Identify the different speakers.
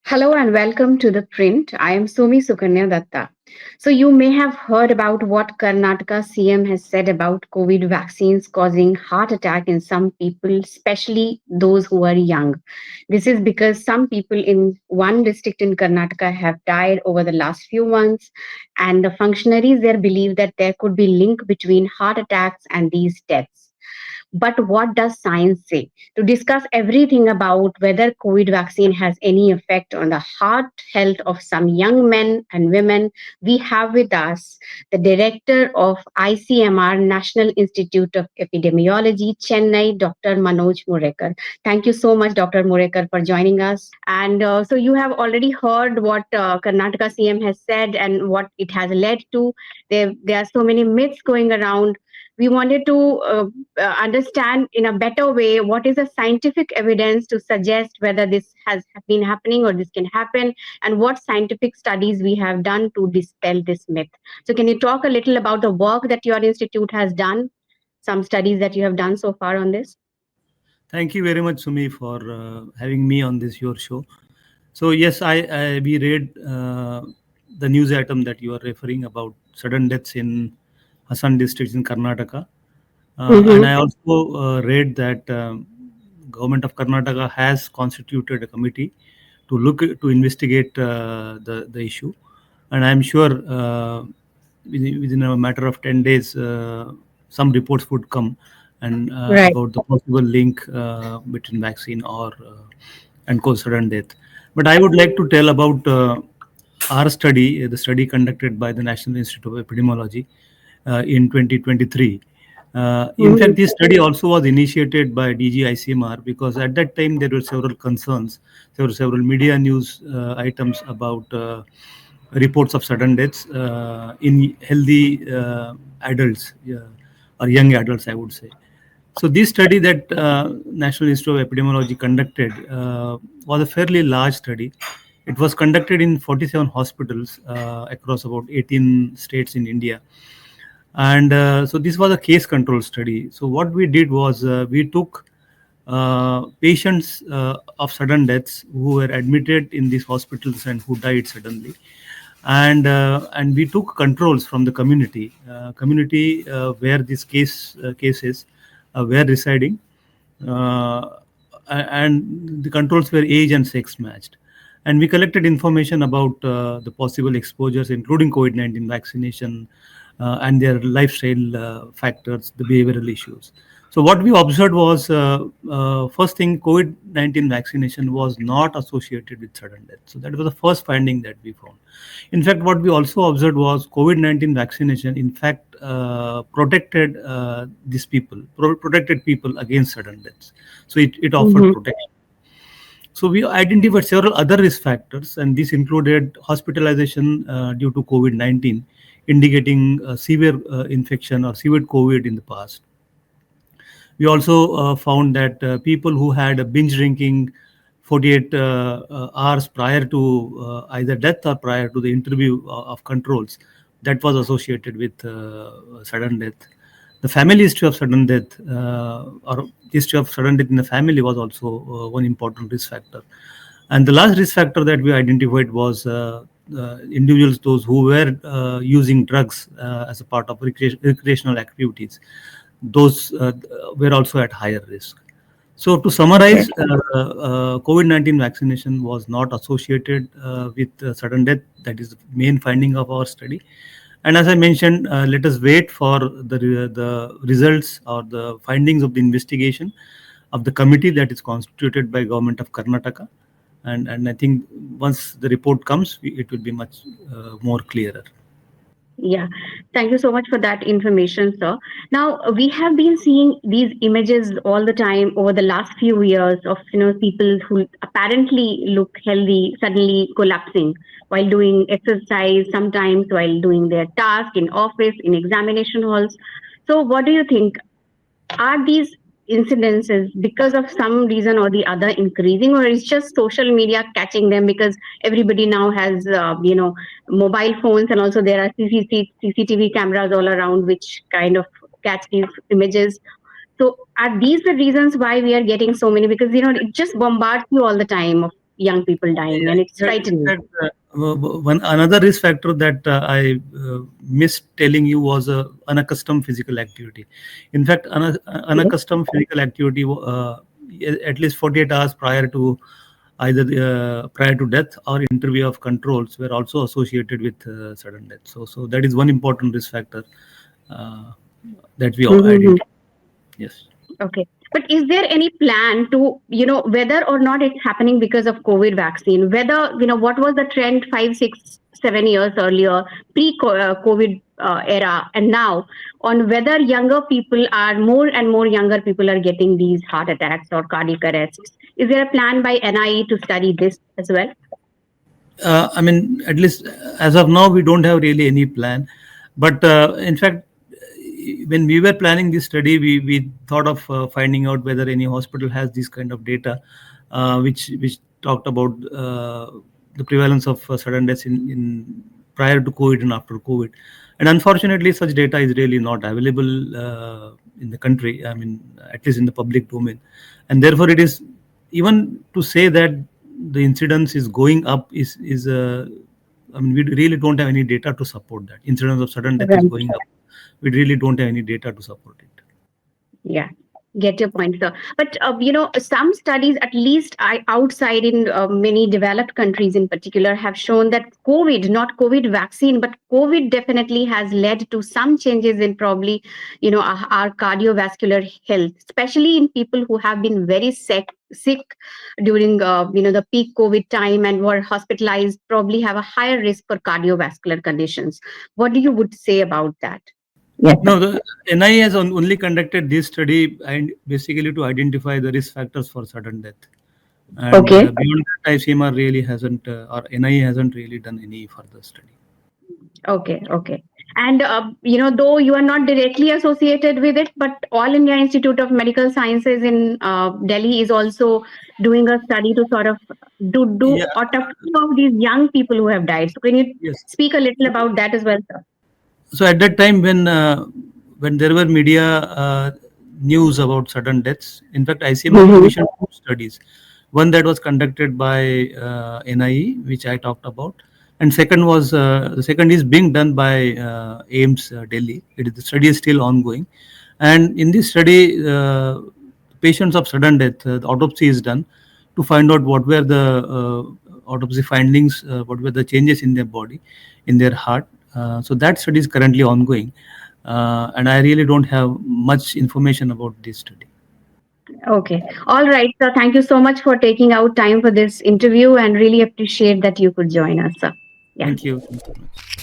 Speaker 1: Hello and welcome to ThePrint. I am Sumi Sukanya Datta. So, you may have heard about what Karnataka CM has said about COVID vaccines causing heart attack in some people, especially those who are young. This is because some people in one district in Karnataka have died over the last few months, and the functionaries there believe that there could be link between heart attacks and these deaths. But what does science say? To discuss everything about whether COVID vaccine has any effect on the heart health of some young men and women, we have with us the director of ICMR, National Institute of Epidemiology, Chennai, Dr. Manoj Murekar. Thank you so much, Dr. Murekar, for joining us. And so you have already heard what Karnataka CM has said and what it has led to. There are so many myths going around. We wanted to understand in a better way what is the scientific evidence to suggest whether this has been happening or this can happen, and what scientific studies we have done to dispel this myth. So can you talk a little about the work that your institute has done, some studies that you have done so far on this?
Speaker 2: Thank you very much, Sumi, for having me on this your show. So yes, I we read the news item that you are referring about sudden deaths in Hassan district in Karnataka, and
Speaker 1: Mm-hmm.
Speaker 2: I also read that government of Karnataka has constituted a committee to investigate the issue, and I'm sure within a matter of 10 days, some reports would come and
Speaker 1: Right.
Speaker 2: about the possible link between vaccine or and cause sudden death. But I would like to tell about our study, the study conducted by the National Institute of Epidemiology in 2023. In
Speaker 1: Mm-hmm.
Speaker 2: fact, this study also was initiated by DG ICMR because at that time there were several concerns. There were several media news items about reports of sudden deaths in healthy adults or young adults, I would say. So this study that National Institute of Epidemiology conducted was a fairly large study. It was conducted in 47 hospitals across about 18 states in India. And so this was a case control study. So what we did was we took patients of sudden deaths who were admitted in these hospitals and who died suddenly, and we took controls from the community where these cases were residing, uh, and the controls were age and sex matched. And we collected information about the possible exposures, including COVID-19 vaccination and their lifestyle factors, the behavioral issues. So what we observed was, first thing, COVID-19 vaccination was not associated with sudden death. So that was the first finding that we found. In fact, what we also observed was COVID-19 vaccination, in fact, protected these people, protected people against sudden deaths. So it offered
Speaker 1: Mm-hmm.
Speaker 2: protection. So we identified several other risk factors, and this included hospitalization due to COVID-19, indicating severe infection or severe COVID in the past. We also found that people who had a binge drinking 48 hours prior to either death or prior to the interview of controls, that was associated with sudden death. The family history of sudden death or history of sudden death in the family was also one important risk factor. And the last risk factor that we identified was individuals, those who were using drugs as a part of recreational activities. Those were also at higher risk. So to
Speaker 1: Okay.
Speaker 2: summarize, COVID-19 vaccination was not associated with sudden death. That is the main finding of our study. And as I mentioned, let us wait for the results or the findings of the investigation of the committee that is constituted by government of Karnataka. And I think once the report comes, it will be much more clearer.
Speaker 1: Yeah, thank you so much for that information, sir. Now, we have been seeing these images all the time over the last few years of, people who apparently look healthy suddenly collapsing while doing exercise, sometimes while doing their task in office, in examination halls. So, what do you think? Are these incidences because of some reason or the other increasing, or is just social media catching them because everybody now has mobile phones, and also there are CCTV cameras all around which kind of catch these images? So are these the reasons why we are getting so many? Because it just bombards you all the time. young people dying, and it's
Speaker 2: In
Speaker 1: frightening.
Speaker 2: fact, one another risk factor that I missed telling you was unaccustomed physical activity. In fact,
Speaker 1: Yes.
Speaker 2: unaccustomed physical activity, at least 48 hours either prior to death or interview of controls, were also associated with sudden death. So that is one important risk factor uh, that we
Speaker 1: Mm-hmm.
Speaker 2: identify. Yes.
Speaker 1: Okay. But is there any plan to, whether or not it's happening because of COVID vaccine, whether, what was the trend 5, 6, 7 years earlier, pre-COVID era, and now, on whether younger people are, more and more younger people are getting these heart attacks or cardiac arrests? Is there a plan by NIE to study this as well?
Speaker 2: I mean, at least as of now, we don't have really any plan. But in fact, when we were planning this study, we thought of finding out whether any hospital has this kind of data, which talked about the prevalence of sudden deaths in prior to COVID and after COVID. And unfortunately, such data is really not available in the country. I mean, at least in the public domain, and therefore it is, even to say that the incidence is going up is I mean, we really don't have any data to support that incidence of sudden death is
Speaker 1: Right.
Speaker 2: going up. We really don't have any data to support it.
Speaker 1: Yeah, get your point, sir. But some studies, at least outside in many developed countries in particular, have shown that COVID, not COVID vaccine, but COVID definitely has led to some changes in probably, our cardiovascular health, especially in people who have been very sick during the peak COVID time and were hospitalized, probably have a higher risk for cardiovascular conditions. What do you would say about that? Yes.
Speaker 2: No, the NIA has only conducted this study and basically to identify the risk factors for sudden death. And
Speaker 1: Okay.
Speaker 2: beyond that, ICMR really hasn't, or NIA hasn't really done any further study.
Speaker 1: Okay, okay. And though you are not directly associated with it, but All India Institute of Medical Sciences in Delhi is also doing a study to sort of do
Speaker 2: Yeah.
Speaker 1: autopsy of these young people who have died. So can you
Speaker 2: Yes.
Speaker 1: speak a little about that as well, sir?
Speaker 2: So at that time, when there were media news about sudden deaths, in fact, ICMR
Speaker 1: Mhm.
Speaker 2: commissioned two studies. One that was conducted by NIE, which I talked about, and second was the second is being done by AIMS Delhi. The study is still ongoing, and in this study, patients of sudden death, the autopsy is done to find out what were the autopsy findings, what were the changes in their body, in their heart. So that study is currently ongoing, and I really don't have much information about this study.
Speaker 1: Okay. All right. So thank you so much for taking out time for this interview and really appreciate that you could join us, sir. Yeah.
Speaker 2: Thank you. Thank you very much.